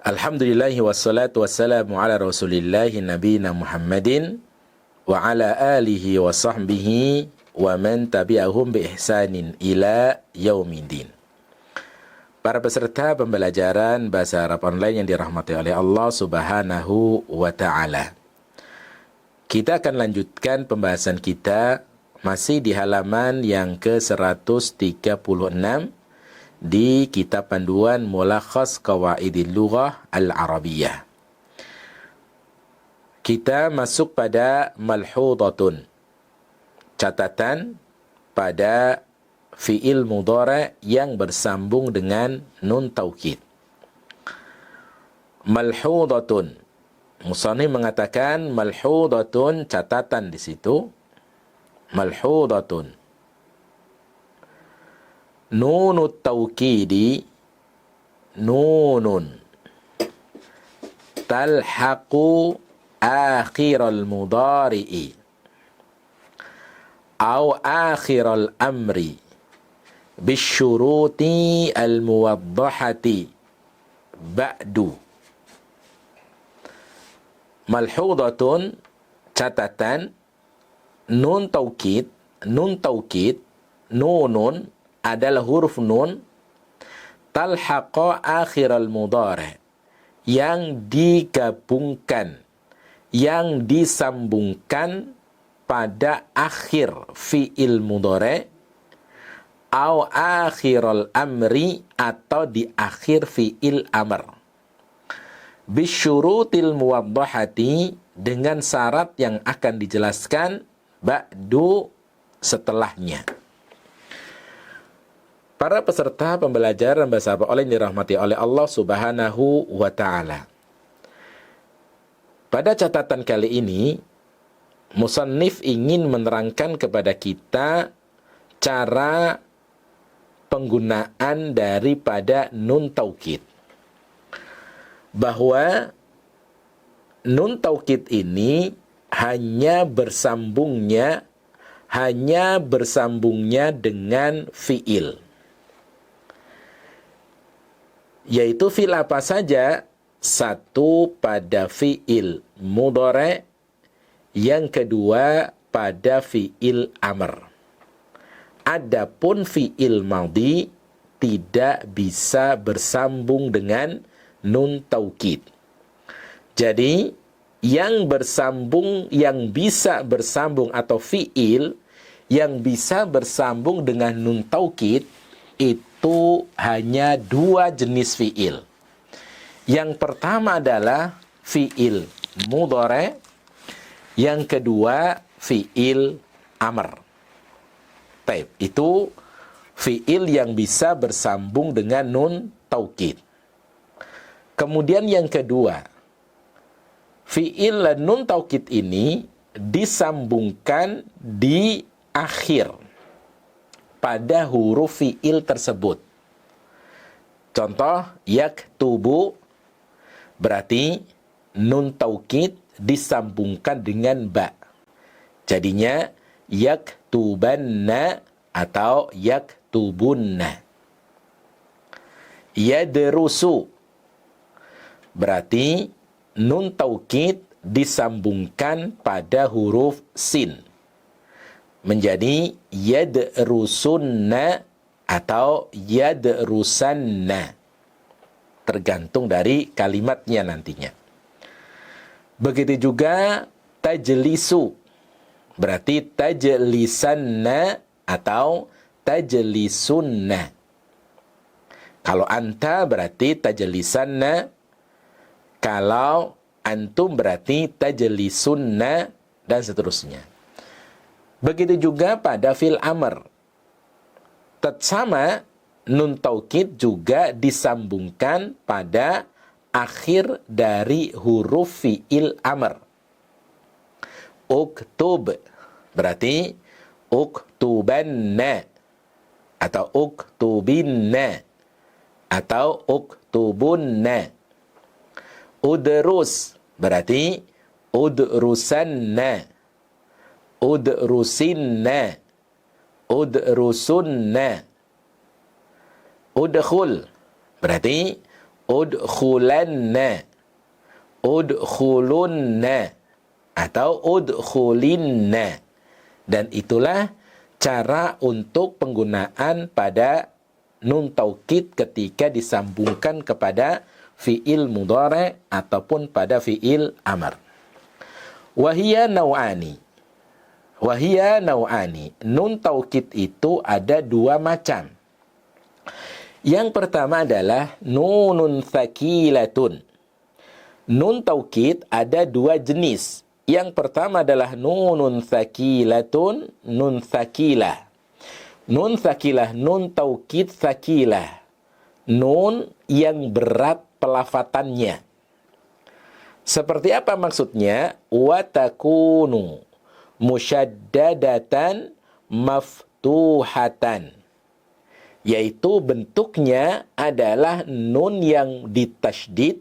Alhamdulillahi wassalatu wassalamu ala rasulillahi nabiyina Muhammadin wa ala alihi wa sahbihi wa man tabi'ahum bi ihsanin ila yaumiddin. Para peserta pembelajaran bahasa Arab online yang dirahmati oleh Allah Subhanahu wa ta'ala. Kita akan lanjutkan pembahasan kita masih di halaman yang ke-136 di kitab panduan Mulakhas Qawaidil Lughah Al-Arabiyyah. Kita masuk pada malhudatun, catatan pada fi'il mudhari' yang bersambung dengan nun taukid. Malhudatun, musannif mengatakan malhudatun, catatan di situ. Malhudatun, nunut taukidi nunun talhaqu akhiral mudhari'i au akhiral amri bisyuruti al-muwaddahati ba'du. Malhudatun, catatan, nun taukid, nunun adalah huruf nun talhaqa akhiral mudhari', yang digabungkan, yang disambungkan pada akhir fi'il mudhari', au akhiral amri, atau di akhir fi'il amr, bisyurutil muwaddahati, dengan syarat yang akan dijelaskan ba'du, setelahnya. Para peserta pembelajaran bahasa Arab online dirahmati oleh Allah Subhanahu wa ta'ala. Pada catatan kali ini, musannif ingin menerangkan kepada kita cara penggunaan daripada nun taukid. Bahwa nun taukid ini hanya bersambungnya dengan fi'il. Yaitu fi'il apa saja? Satu pada fi'il mudhari', yang kedua pada fi'il amr. Adapun fi'il madhi tidak bisa bersambung dengan nun taukid. Jadi yang bisa bersambung atau fi'il yang bisa bersambung dengan nun taukid itu hanya dua jenis fi'il. Yang pertama adalah fi'il mudhari', yang kedua fi'il amr. Baik, itu fi'il yang bisa bersambung dengan nun taukid. Kemudian yang kedua, fi'il nun taukid ini disambungkan di akhir pada huruf fi'il tersebut. Contoh, yaktubu, berarti nun taukid disambungkan dengan ba. Jadinya yaktubanna atau yaktubunna. Yadrusu, berarti nun taukid disambungkan pada huruf sin, menjadi yadrusunna atau yadrusanna, tergantung dari kalimatnya nantinya. Begitu juga tajlisu, berarti tajlisanna atau tajlisunna. Kalau anta berarti tajlisanna, kalau antum berarti tajlisunna, dan seterusnya. Begitu juga pada fil amr. Sama, nun taukid juga disambungkan pada akhir dari huruf fi'il amr. Uktub, berarti uktubanna, atau uktubinna, atau uktubunna. Udrus, berarti udrusanna, udrusinna, udrusunna. Udkhul, berarti udkhulanna, udkhulunna, atau udkhulinna. Dan itulah cara untuk penggunaan pada nun taukid ketika disambungkan kepada fi'il mudhari ataupun pada fi'il amr. Wahia naw'ani. Wahia naw'ani. Nun taukid itu ada dua macam. Yang pertama adalah nunun tsaqilatun. Nun taukid ada dua jenis. Yang pertama adalah nunun tsaqilatun, nun tsaqilah. Nun tsaqilah, nun taukid tsaqilah. Nun yang berat pelafatannya. Seperti apa maksudnya? Wa takunu musyaddadatan maftuhatan. Yaitu bentuknya adalah nun yang ditasydid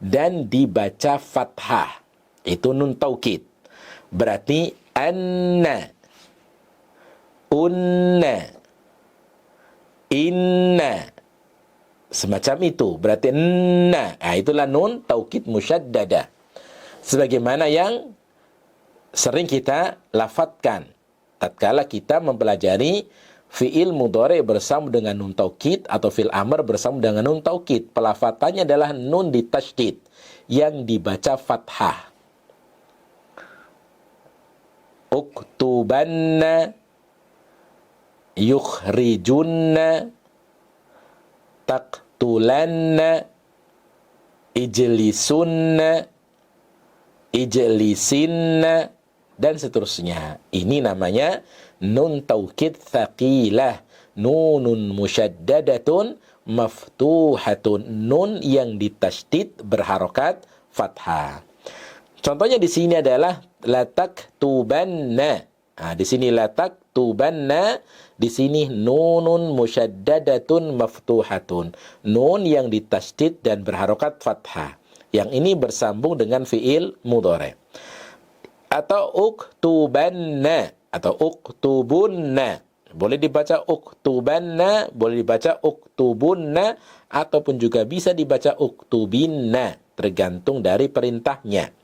dan dibaca fathah. Itu nun taukid. Berarti anna, unna, inna. Semacam itu. Berarti enna. Nah, itulah nun taukid musyaddada. Sebagaimana yang sering kita lafadzkan tatkala kita mempelajari fi'il mudhari bersama dengan nun taukid atau fi'il amr bersama dengan nun taukid. Pelafatannya adalah nun ditasydid yang dibaca fathah. Uktubanna, yukhrijunna, taqtulanna, ijlisunna, ijlisinna, dan seterusnya. Ini namanya nun taukid tsaqilah, nunun musyaddadatun maftuhatun, nun yang ditasydid berharokat fathah. Contohnya di sini adalah lataktubanna. Nah, di sini lataktubanna, di sini nunun musyaddadatun maftuhatun, nun yang ditasydid dan berharokat fathah. Yang ini bersambung dengan fi'il mudhari. Atau uktubanna atau uktubunna. Boleh dibaca uktubanna, boleh dibaca uktubunna, ataupun juga bisa dibaca uktubinna, tergantung dari perintahnya.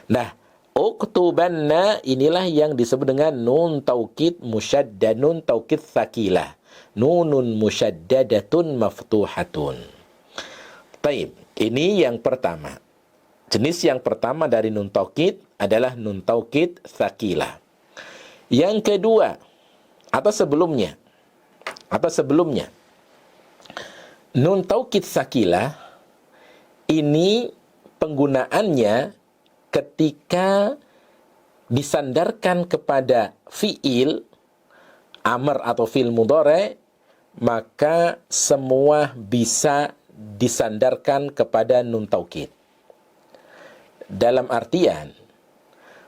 Nah, uktubanna inilah yang disebut dengan nun taukid musyaddad, nun taukid tsaqilah, nunun musyaddadatun maftuhatun. Taib, ini yang pertama. Jenis yang pertama dari nun taukid adalah nun taukid tsaqilah. Yang kedua, atau sebelumnya, nun taukid tsaqilah ini penggunaannya ketika disandarkan kepada fi'il amr atau fi'il mudhari, maka semua bisa disandarkan kepada nun taukid. Dalam artian,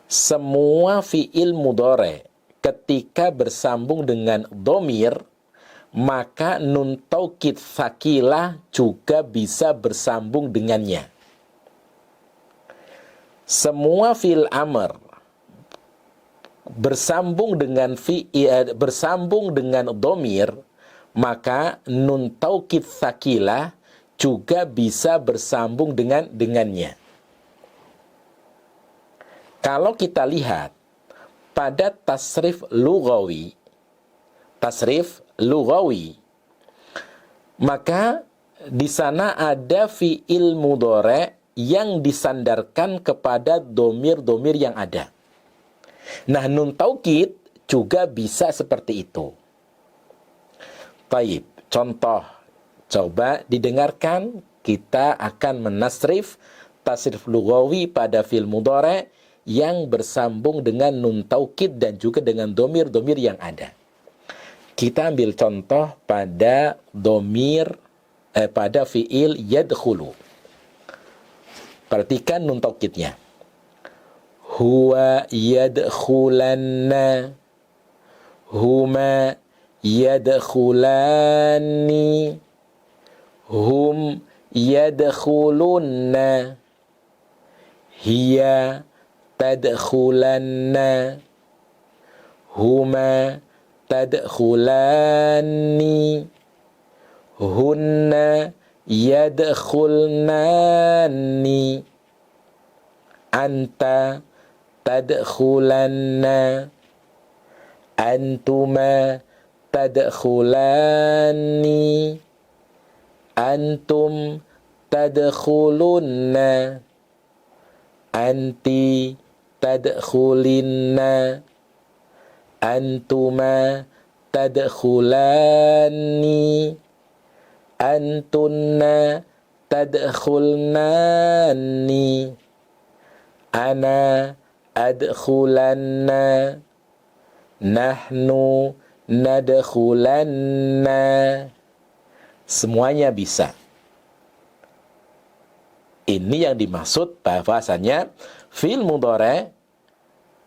semua fi'il mudhari ketika bersambung dengan dhamir, maka nun taukid tsaqilah juga bisa bersambung dengannya. Semua fi'il amr bersambung dengan dhamir, maka nun taukid tsaqilah juga bisa bersambung dengannya. Kalau kita lihat pada tasrif lughawi, maka di sana ada fi'il mudhari yang disandarkan kepada domir-domir yang ada. Nah, nun taukid juga bisa seperti itu. Taib, contoh, coba didengarkan, kita akan menasrif tasrif lughawi pada fi'il mudhari yang bersambung dengan nun taukid dan juga dengan domir-domir yang ada. Kita ambil contoh pada pada fi'il yadkhulu. Perhatikan nun taukidnya. Huwa yadkhulanna, huma yadkhulani, hum yadkhulunna, hiya tadkhulanna, huma tadkhulani, hunna yadkhulnani, anta tadkhulanna, antuma tadkhulani, antum tadkhulunna, anti tadkhulinna, antuma tadkhulani, antunna tadkhulnani, ana adkhulanna, nahnu nadkhulanna. Semuanya bisa. Ini yang dimaksud bahwasanya fi'il mudhari'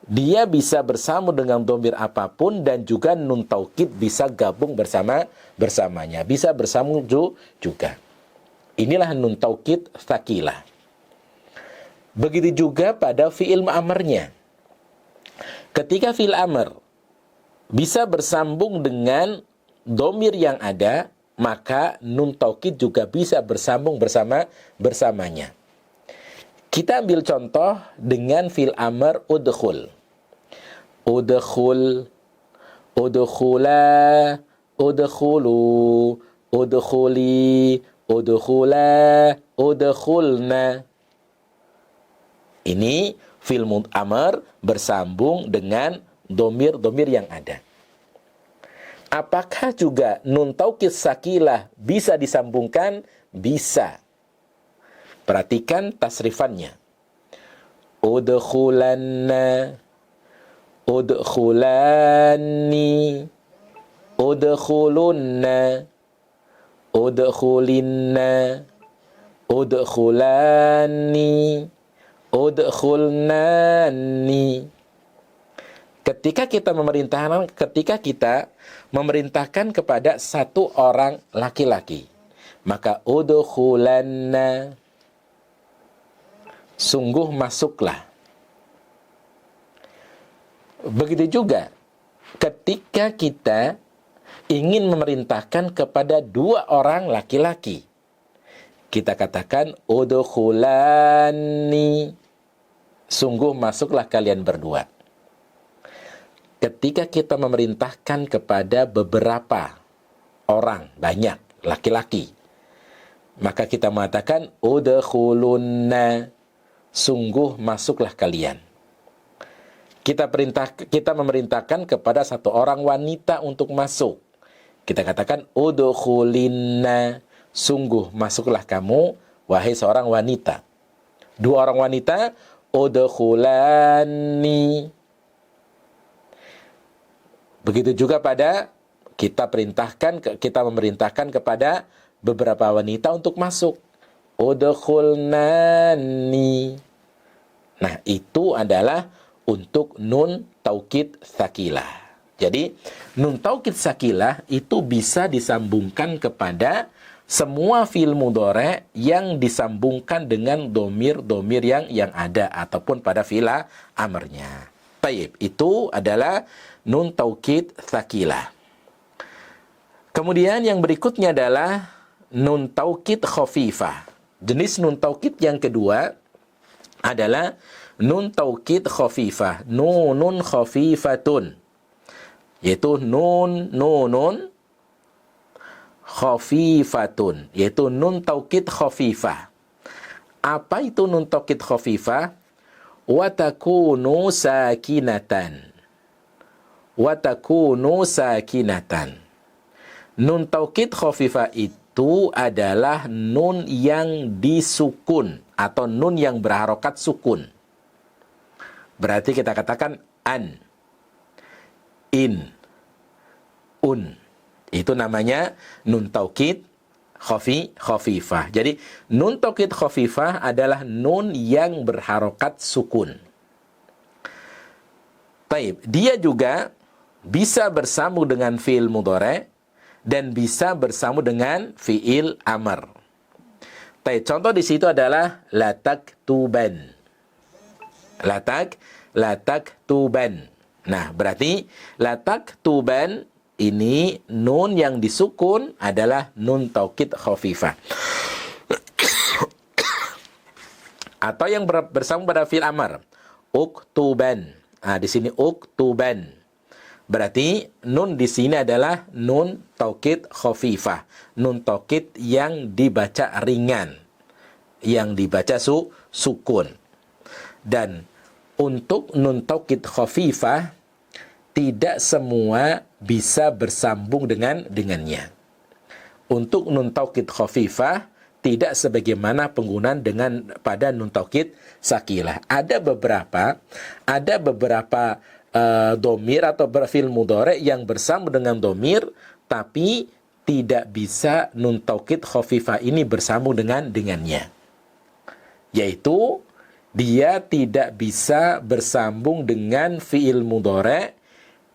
dia bisa bersama dengan dhamir apapun, dan juga nun taukid bisa gabung bersamanya, bisa bersama juga. Inilah nun taukid tsaqilah. Begitu juga pada fi'il amarnya. Ketika fi'il amr bisa bersambung dengan dhamir yang ada, maka nun taukid juga bisa bersambung bersamanya. Kita ambil contoh dengan fi'il amr udkhul. Udkhul, udkhula, udkhulu, udkhuli, udkhula, udkhulna. Ini fi'il amr bersambung dengan dhamir-dhamir yang ada. Apakah juga nun taukid tsaqilah bisa disambungkan? Bisa. Perhatikan tasrifannya. Udkhulanna, udkhulani, udkhulunna, udkhulinna, udkhulani, udkhulnani. Ketika kita memerintahkan kepada satu orang laki-laki, maka udkhulanna, sungguh masuklah. Begitu juga ketika kita ingin memerintahkan kepada dua orang laki-laki, kita katakan udkhulani, sungguh masuklah kalian berdua. Ketika kita memerintahkan kepada beberapa orang, banyak laki-laki, maka kita mengatakan udkhulunna, sungguh masuklah kalian. Kita memerintahkan kepada satu orang wanita untuk masuk, kita katakan udkhulinna, sungguh masuklah kamu wahai seorang wanita. Dua orang wanita, udkhulani. Begitu juga pada kita memerintahkan kepada beberapa wanita untuk masuk. Udkhulnani. Nah, itu adalah untuk nun taukid tsaqilah. Jadi, nun taukid tsaqilah itu bisa disambungkan kepada semua fi'il mudhari' yang disambungkan dengan dhamir-dhamir yang ada ataupun pada fi'il amarnya. Taib, itu adalah nun taukid tsaqilah. Kemudian yang berikutnya adalah nun taukid khafifah. Jenis nun taukid yang kedua adalah nun taukid khafifah. Nunun khafifatun. Yaitu nunun khafifatun. Yaitu nun taukid khafifah. Apa itu nun taukid khafifah? Wa takunu sakinatan. Wa takunu sakinatan. Nun taukid khafifah itu adalah nun yang disukun atau nun yang berharokat sukun. Berarti kita katakan an, in, un. Itu namanya nun taukid khafifah. Jadi nun taukid khafifah adalah nun yang berharokat sukun. Taib, dia juga bisa bersambung dengan fi'il mudhari' dan bisa bersambung dengan fi'il amr. Taib, contoh di situ adalah la taktuban. La taktuban. Nah, berarti la taktuban ini nun yang disukun adalah nun taukid khafifah. Atau yang bersambung pada fi'il amr. Uktuban. Nah, di sini uktuban. Berarti nun di sini adalah nun taukid khafifah. Nun taukid yang dibaca ringan. Yang dibaca sukun. Dan untuk nun taukid khafifah tidak semua bisa bersambung dengannya. Untuk nun taukid khafifah tidak sebagaimana penggunaan dengan pada nun taukid sakilah. Ada beberapa domir atau fi'il mudhari' yang bersambung dengan domir, tapi tidak bisa nun taukid khafifah ini bersambung dengannya. Yaitu dia tidak bisa bersambung dengan fi'il mudhari'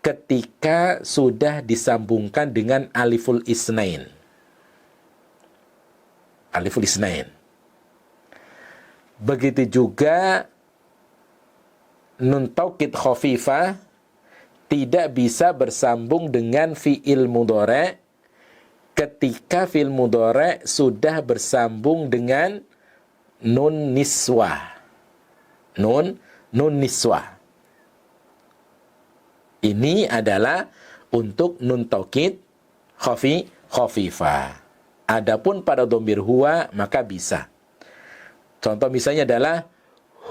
ketika sudah disambungkan dengan aliful isnain. Aliful isnain. Begitu juga nun taukid khafifah tidak bisa bersambung dengan fi'il mudhari' ketika fi'il mudhari' sudah bersambung dengan nun niswah. Nun niswah. Ini adalah untuk nun taukid khafifah. Adapun pada domir huwa maka bisa. Contoh misalnya adalah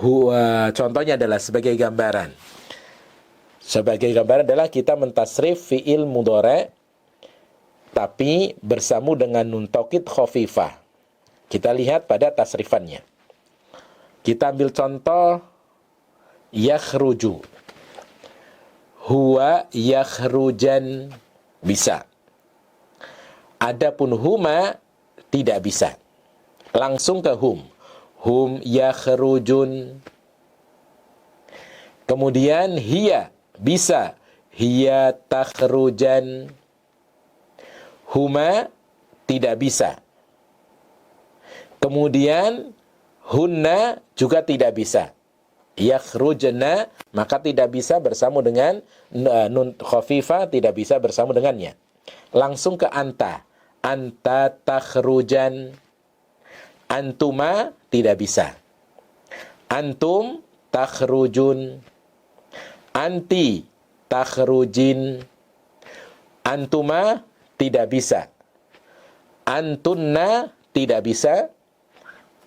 huwa. Contohnya adalah sebagai gambaran. Sebagai gambaran adalah kita mentasrif fi'il mudhari' tapi bersambung dengan nun taukid khafifah. Kita lihat pada tasrifannya. Kita ambil contoh yakhruju. Huwa yakhrujan bisa. Adapun huma tidak bisa. Langsung ke hum. Hum yakhrujun. Kemudian hiya bisa. Hiya takhrujan. Huma tidak bisa. Kemudian hunna juga tidak bisa. Yakhrujna maka tidak bisa bersambung dengan nun khafifah, tidak bisa bersambung dengannya. Langsung ke anta. Anta takhrujan. Antuma tidak bisa. Antum takhrujun. Anti takhrujin. Antuma tidak bisa. Antunna tidak bisa.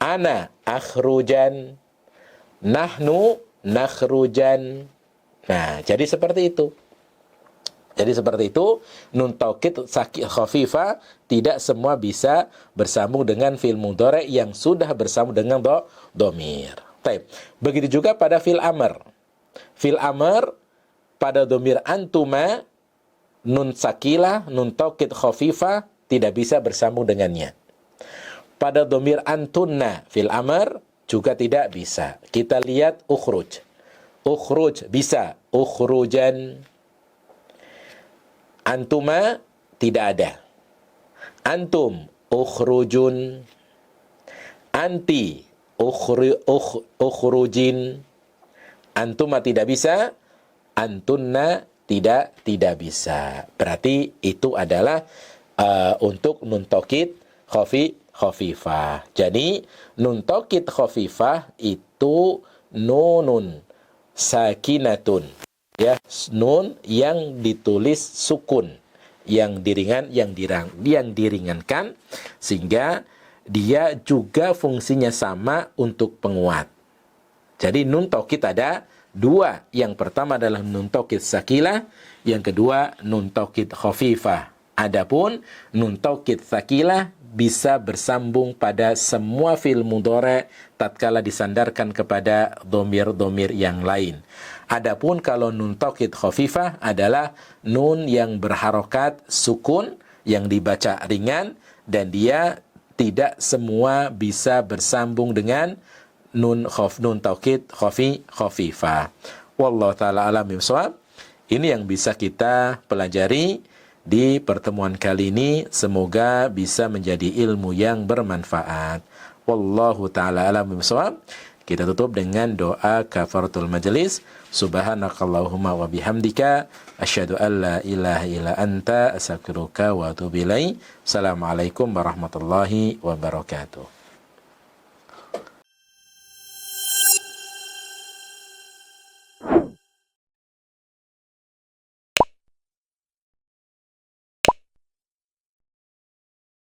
Ana akhrujan. Nahnu nakhrujan. Nah, jadi seperti itu. Jadi seperti itu, nun taukid khafifah tidak semua bisa bersambung dengan fi'il mudhari' yang sudah bersambung dengan domir. Baik. Begitu juga pada fi'il amr. Fi'il amr pada domir antuma, nun sakilah, nun taukid khafifah tidak bisa bersambung dengannya. Pada domir antunna fi'il amr juga tidak bisa. Kita lihat ukhruj. Ukhruj bisa. Ukhrujan. Antuma tidak ada. Antum ukhrujun. Anti ukhrujin. Antuma tidak bisa. Antunna tidak bisa. Berarti itu adalah untuk nun taukid khafifah. Jadi nun taukid khafifah itu nunun sakinatun. Ya, nun yang ditulis sukun, yang diringankan sehingga dia juga fungsinya sama untuk penguat. Jadi nun taukid ada dua. Yang pertama adalah nun taukid sakilah, yang kedua nun taukid khafifah. Adapun nun taukid sakilah bisa bersambung pada semua fi'il mudhari' tatkala disandarkan kepada domir-domir yang lain. Adapun kalau nun taukid khafifah adalah nun yang berharokat sukun, yang dibaca ringan, dan dia tidak semua bisa bersambung dengan nun taukid khafifah. Wallahu ta'ala alam bishawab. Ini yang bisa kita pelajari di pertemuan kali ini. Semoga bisa menjadi ilmu yang bermanfaat. Wallahu ta'ala alam bishawab. Kita tutup dengan doa kafaratul majelis. Subhanakallahumma wa bihamdika asyhadu an la ilaha illa anta astaghfiruka wa atubu ilaik. Assalamualaikum warahmatullahi wabarakatuh.